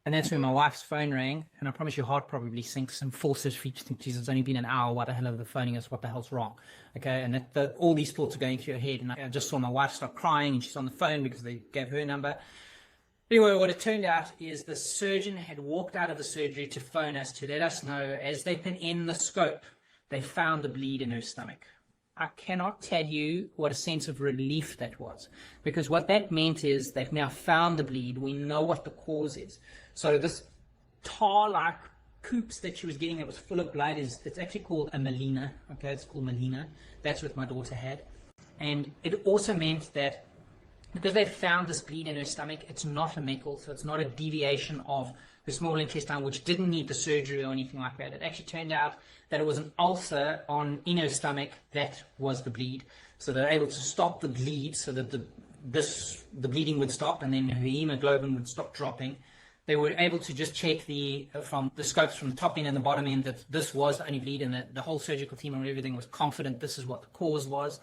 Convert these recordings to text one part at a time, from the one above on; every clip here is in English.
And that's when my wife's phone rang, and I promise your heart probably sinks and falls to feet. It's only been an hour. What the hell are the phoning us? What the hell's wrong? Okay, and all these thoughts are going through your head. And I just saw my wife start crying, and she's on the phone because they gave her number. Anyway, what it turned out is the surgeon had walked out of the surgery to phone us to let us know, as they put in the scope, they found the bleed in her stomach. I cannot tell you what a sense of relief that was, because what that meant is they've now found the bleed. We know what the cause is. So this tar-like poops that she was getting that was full of blood it's actually called a melena. Okay, it's called melena. That's what my daughter had. And it also meant that because they found this bleed in her stomach, it's not a MECL, so it's not a deviation of the small intestine, which didn't need the surgery or anything like that. It actually turned out that it was an ulcer in her stomach that was the bleed. So they're able to stop the bleed so that the bleeding would stop, and then her hemoglobin would stop dropping. They were able to just check from the scopes from the top end and the bottom end that this was the only bleed, and that the whole surgical team and everything was confident this is what the cause was,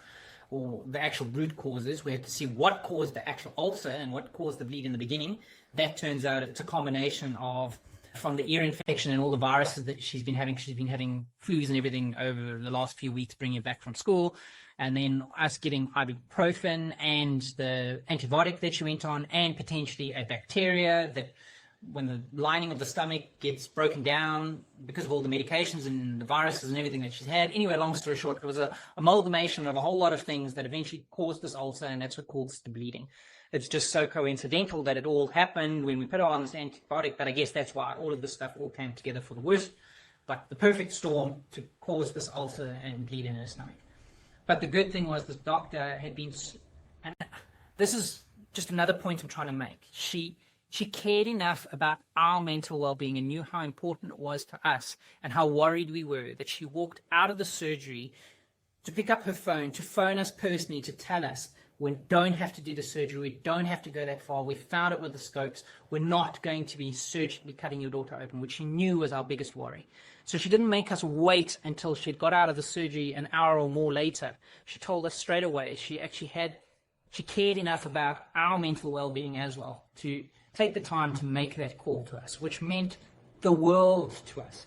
or the actual root causes. We had to see what caused the actual ulcer and what caused the bleed in the beginning. That turns out it's a combination of from the ear infection and all the viruses that she's been having. She's been having flus and everything over the last few weeks, bringing her back from school, and then us getting ibuprofen and the antibiotic that she went on, and potentially a bacteria that when the lining of the stomach gets broken down because of all the medications and the viruses and everything that she's had. Anyway, long story short, it was an amalgamation of a whole lot of things that eventually caused this ulcer, and that's what caused the bleeding. It's just so coincidental that it all happened when we put her on this antibiotic, but I guess that's why all of this stuff all came together for the worst. But the perfect storm to cause this ulcer and bleed in her stomach. But the good thing was this doctor had been, and this is just another point I'm trying to make. She cared enough about our mental well-being and knew how important it was to us and how worried we were that she walked out of the surgery to pick up her phone, to phone us personally, to tell us, we don't have to do the surgery, we don't have to go that far, we found it with the scopes, we're not going to be surgically cutting your daughter open, which she knew was our biggest worry. So she didn't make us wait until she'd got out of the surgery an hour or more later. She told us straight away. She cared enough about our mental well-being as well to take the time to make that call to us, which meant the world to us.